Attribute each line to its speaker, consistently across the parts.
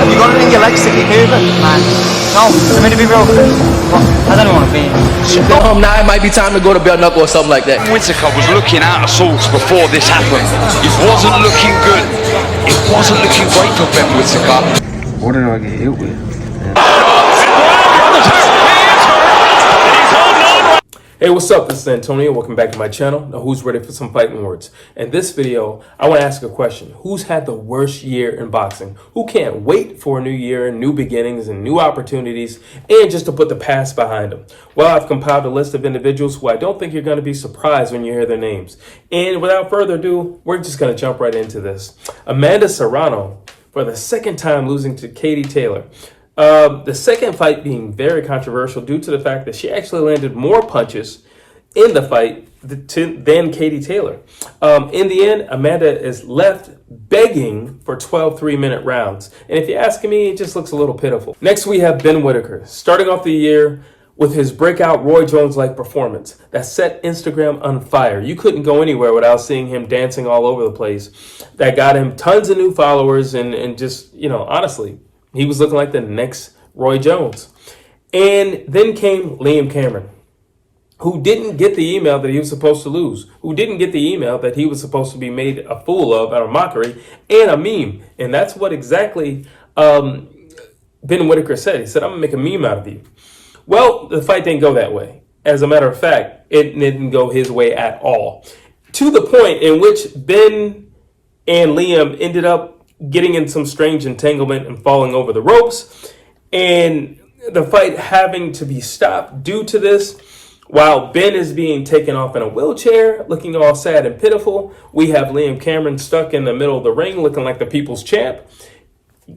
Speaker 1: Have you got it in your legs to keep moving, man? No, I mean, to be real, I don't want to be.
Speaker 2: Now it might be time to go to bare knuckle or something like that.
Speaker 3: Whittaker was looking out of sorts before this happened. It wasn't looking good. It wasn't looking great for Ben Whittaker.
Speaker 4: What did I get hit with?
Speaker 5: Hey, what's up? This is Antonio. Welcome back to my channel. Now, who's ready for some fighting words? In this video, I want to ask a question. Who's had the worst year in boxing? Who can't wait for a new year and new beginnings and new opportunities and just to put the past behind them? Well, I've compiled a list of individuals who I don't think you're going to be surprised when you hear their names. And without further ado, we're just going to jump right into this. Amanda Serrano, for the second time losing to Katie Taylor. The second fight being very controversial due to the fact that she actually landed more punches in the fight than Katie Taylor. In the end, Amanda is left begging for 12 3-minute rounds. And if you're asking me, it just looks a little pitiful. Next, we have Ben Whittaker, starting off the year with his breakout Roy Jones-like performance that set Instagram on fire. You couldn't go anywhere without seeing him dancing all over the place. That got him tons of new followers and just, honestly, he was looking like the next Roy Jones. And then came Liam Cameron, who didn't get the email that he was supposed to lose, who didn't get the email that he was supposed to be made a fool of, and a mockery, and a meme. And that's what exactly Ben Whittaker said. He said, I'm going to make a meme out of you. Well, the fight didn't go that way. As a matter of fact, it didn't go his way at all. To the point in which Ben and Liam ended up getting in some strange entanglement and falling over the ropes, and the fight having to be stopped due to this. While Ben is being taken off in a wheelchair, looking all sad and pitiful, we have Liam Cameron stuck in the middle of the ring, looking like the people's champ,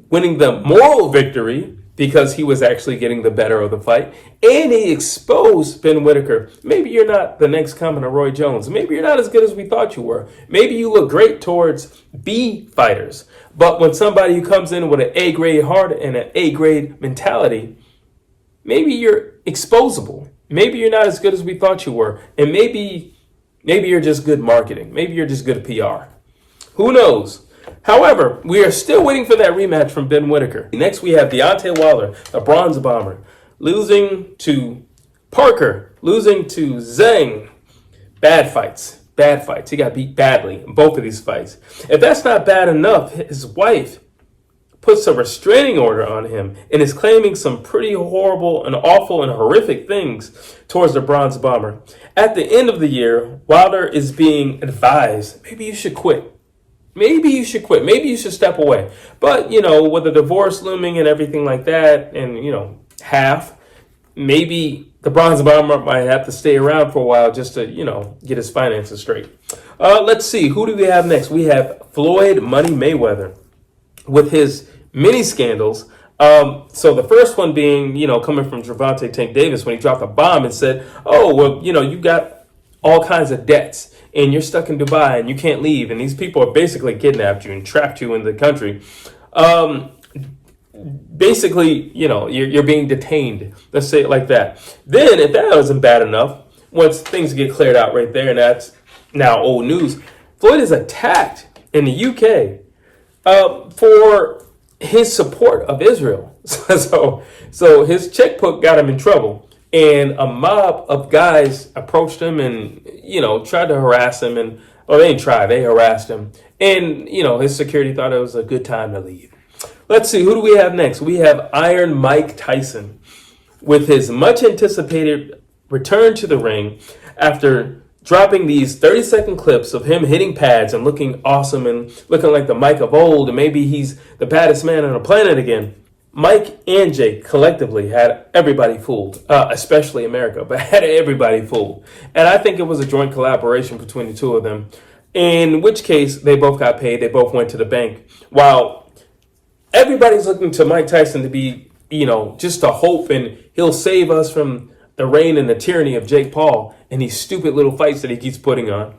Speaker 5: winning the moral victory because he was actually getting the better of the fight, and he exposed Ben Whittaker. Maybe you're not the next coming of Roy Jones. Maybe you're not as good as we thought you were. Maybe you look great towards B fighters. But when somebody who comes in with an A-grade heart and an A-grade mentality, maybe you're exposable. Maybe you're not as good as we thought you were. And maybe you're just good marketing. Maybe you're just good at PR. Who knows? However, we are still waiting for that rematch from Ben Whittaker. Next, we have Deontay Wilder, the Bronze Bomber, losing to Parker, losing to Zhang. Bad fights. Bad fights. He got beat badly in both of these fights. If that's not bad enough, his wife puts a restraining order on him and is claiming some pretty horrible and awful and horrific things towards the Bronze Bomber. At the end of the year, Wilder is being advised, maybe you should quit. Maybe you should quit. Maybe you should step away. But, with a divorce looming and everything like that, and, maybe the Bronze Bomber might have to stay around for a while just to, get his finances straight. Let's see. Who do we have next? We have Floyd Money Mayweather with his mini scandals. So the first one being, coming from Gervonta Tank Davis when he dropped a bomb and said, oh, well, you got all kinds of debts and you're stuck in Dubai and you can't leave. And these people are basically kidnapped you and trapped you in the country. Basically, you're being detained. Let's say it like that. Then, if that wasn't bad enough, once things get cleared out right there, and that's now old news, Floyd is attacked in the UK for his support of Israel. So his checkbook got him in trouble. And a mob of guys approached him and, tried to harass him. And, they didn't try, they harassed him. And, his security thought it was a good time to leave. Let's see, who do we have next? We have Iron Mike Tyson with his much anticipated return to the ring after dropping these 30-second clips of him hitting pads and looking awesome and looking like the Mike of old. And maybe he's the baddest man on the planet again. Mike and Jake collectively had everybody fooled, especially America, but had everybody fooled. And I think it was a joint collaboration between the two of them, in which case they both got paid. They both went to the bank. While everybody's looking to Mike Tyson to be, just a hope and he'll save us from the reign and the tyranny of Jake Paul and these stupid little fights that he keeps putting on.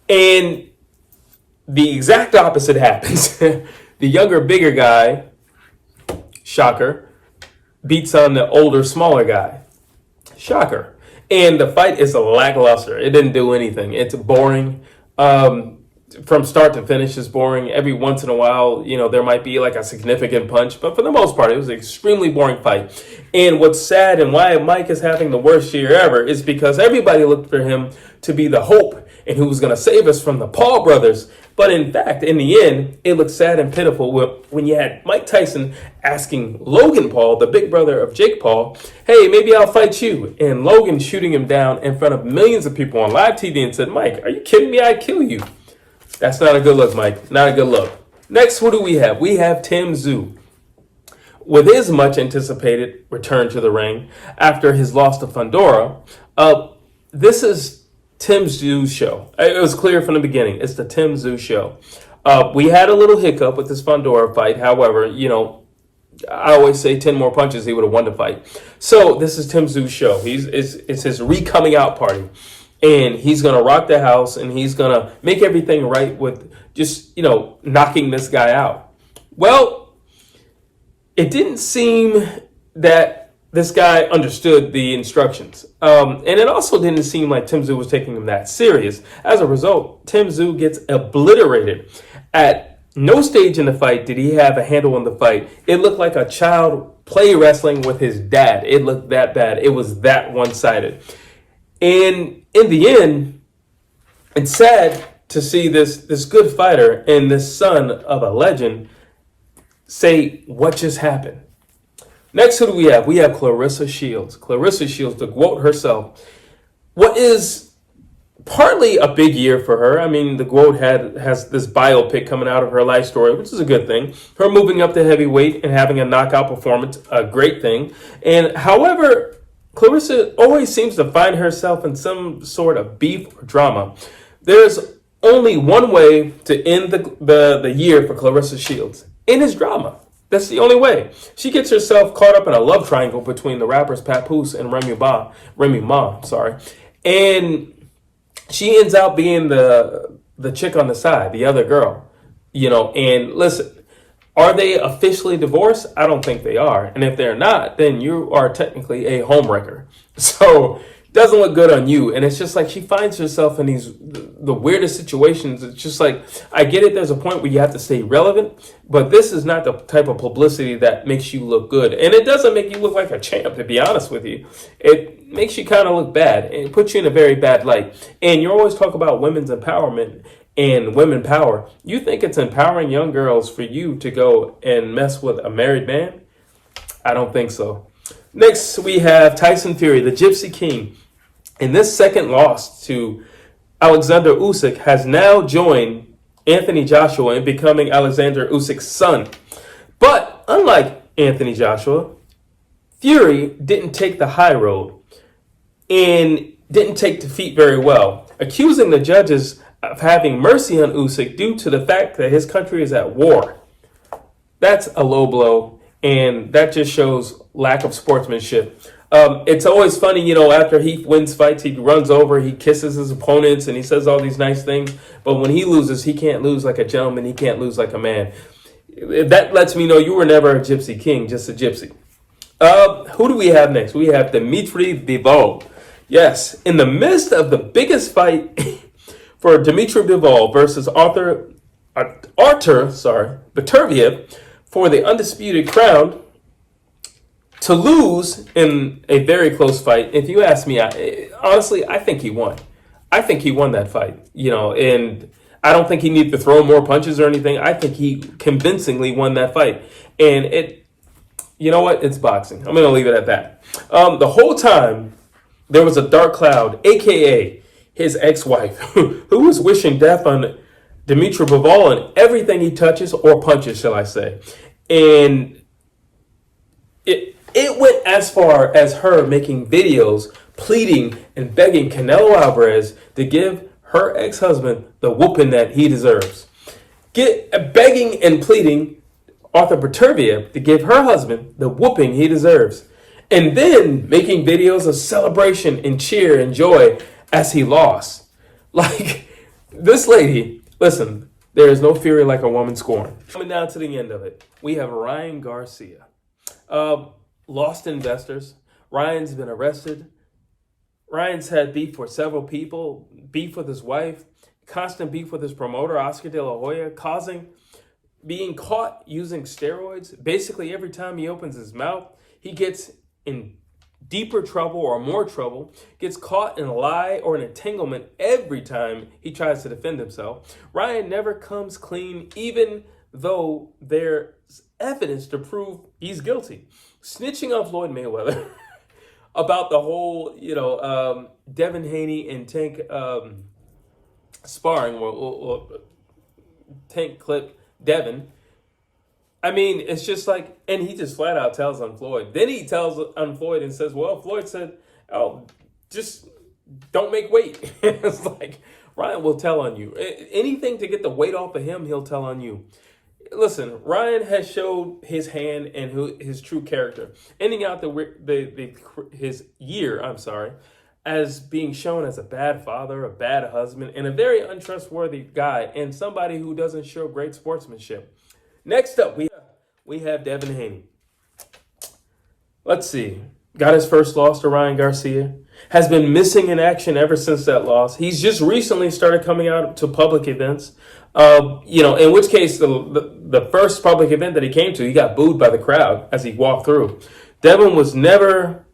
Speaker 5: And the exact opposite happens. The younger, bigger guy, shocker, beats on the older, smaller guy. Shocker. And the fight is lackluster. It didn't do anything. It's boring. from start to finish is boring. Every once in a while, there might be like a significant punch, but for the most part, it was an extremely boring fight. And what's sad and why Mike is having the worst year ever is because everybody looked for him to be the hope and who was going to save us from the Paul brothers. But in fact, in the end, it looked sad and pitiful when you had Mike Tyson asking Logan Paul, the big brother of Jake Paul, hey, maybe I'll fight you. And Logan shooting him down in front of millions of people on live TV and said, Mike, are you kidding me? I'd kill you. That's not a good look, Mike. Not a good look. Next, who do we have? We have Tszyu. With his much anticipated return to the ring after his loss to Fundora, this is Tszyu show. It was clear from the beginning. It's the Tszyu show. We had a little hiccup with this Fundora fight. However, I always say 10 more punches, he would have won the fight. So this is Tszyu show. It's his re-coming out party. And he's going to rock the house and he's going to make everything right with just, knocking this guy out. Well, it didn't seem that this guy understood the instructions. And it also didn't seem like Tszyu was taking him that serious. As a result, Tszyu gets obliterated. At no stage in the fight did he have a handle on the fight. It looked like a child play wrestling with his dad. It looked that bad. It was that one-sided. And in the end, it's sad to see this good fighter and this son of a legend say what just happened. Next, who do we have? We have Claressa Shields. Claressa Shields, the GOAT herself. What is partly a big year for her. I mean, the GOAT has this biopic coming out of her life story, which is a good thing. Her moving up to heavyweight and having a knockout performance, a great thing. And however, Claressa always seems to find herself in some sort of beef or drama. There's only one way to end the year for Claressa Shields, and it's drama. That's the only way. She gets herself caught up in a love triangle between the rappers Papoose and Remy Ma, and she ends up being the chick on the side, the other girl, and listen, are they officially divorced? I don't think they are. And if they're not, then you are technically a homewrecker. So it doesn't look good on you. And it's just like she finds herself in the weirdest situations. It's just like, I get it. There's a point where you have to stay relevant, but this is not the type of publicity that makes you look good. And it doesn't make you look like a champ, to be honest with you. It makes you kind of look bad and it puts you in a very bad light. And you always talk about women's empowerment and women power. You think it's empowering young girls for you to go and mess with a married man? I don't think so. Next, we have Tyson Fury, the Gypsy King. And this second loss to Alexander Usyk has now joined Anthony Joshua in becoming Alexander Usyk's son. But unlike Anthony Joshua, Fury didn't take the high road and didn't take defeat very well, accusing the judges of having mercy on Usyk due to the fact that his country is at war. That's a low blow, and that just shows lack of sportsmanship. It's always funny, after he wins fights, he runs over, he kisses his opponents, and he says all these nice things. But when he loses, he can't lose like a gentleman. He can't lose like a man. That lets me know you were never a gypsy king, just a gypsy. Who do we have next? We have Dmitry Bivol. Yes, in the midst of the biggest fight for Dmitry Bivol versus Artur Beterbiev for the undisputed crown, to lose in a very close fight. If you ask me, honestly, I think he won. I think he won that fight, and I don't think he needed to throw more punches or anything. I think he convincingly won that fight. And it's boxing. I'm going to leave it at that. The whole time, there was a dark cloud, a.k.a. his ex-wife, who was wishing death on Dmitry Bivol and everything he touches or punches, shall I say. And it went as far as her making videos pleading and begging Canelo Alvarez to give her ex-husband the whooping that he deserves. Begging and pleading Artur Beterbiev to give her husband the whooping he deserves. And then making videos of celebration and cheer and joy as he lost. Like, this lady, listen, there is no fury like a woman scorned. Coming down to the end of it, we have Ryan Garcia. Lost investors. Ryan's been arrested. Ryan's had beef with several people, beef with his wife, constant beef with his promoter, Oscar De La Hoya, being caught using steroids. Basically, every time he opens his mouth, he gets in deeper trouble or more trouble, gets caught in a lie or an entanglement every time he tries to defend himself. Ryan never comes clean, even though there's evidence to prove he's guilty. Snitching on Floyd Mayweather about the whole, Devin, Haney, and Tank sparring, or Tank clip Devin. I mean, it's just like, and he just flat out tells on Floyd. Then he tells on Floyd and says, well, Floyd said, oh, just don't make weight. It's like, Ryan will tell on you. Anything to get the weight off of him, he'll tell on you. Listen, Ryan has showed his hand and his true character, ending out his year, as being shown as a bad father, a bad husband, and a very untrustworthy guy, and somebody who doesn't show great sportsmanship. Next up, we have Devin Haney. Let's see. Got his first loss to Ryan Garcia. Has been missing in action ever since that loss. He's just recently started coming out to public events. In which case, the first public event that he came to, he got booed by the crowd as he walked through. Devin was never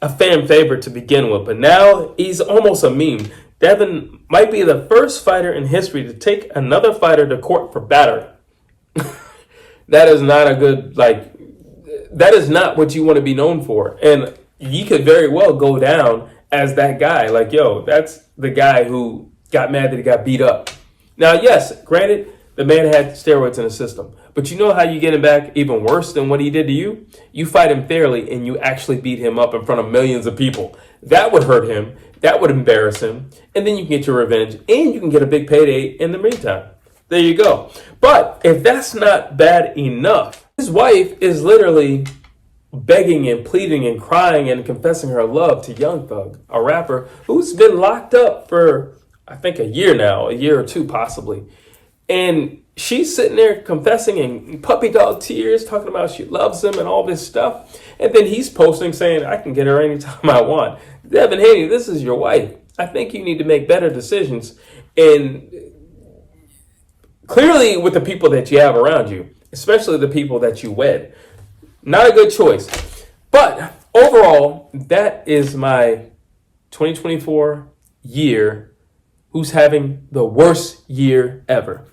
Speaker 5: a fan favorite to begin with, but now he's almost a meme. Devin might be the first fighter in history to take another fighter to court for battery. That is not that is not what you want to be known for. And you could very well go down as that guy. Like, yo, that's the guy who got mad that he got beat up. Now, yes, granted, the man had steroids in his system. But you know how you get him back even worse than what he did to you? You fight him fairly and you actually beat him up in front of millions of people. That would hurt him. That would embarrass him. And then you can get your revenge. And you can get a big payday in the meantime. There you go. But if that's not bad enough, his wife is literally begging and pleading and crying and confessing her love to Young Thug, a rapper who's been locked up for, I think, a year now, a year or two possibly. And she's sitting there confessing in puppy dog tears, talking about she loves him and all this stuff. And then he's posting saying, I can get her anytime I want. Devin Haney, this is your wife. I think you need to make better decisions. And clearly with the people that you have around you, especially the people that you wed. Not a good choice. But overall, that is my 2024 year who's having the worst year ever.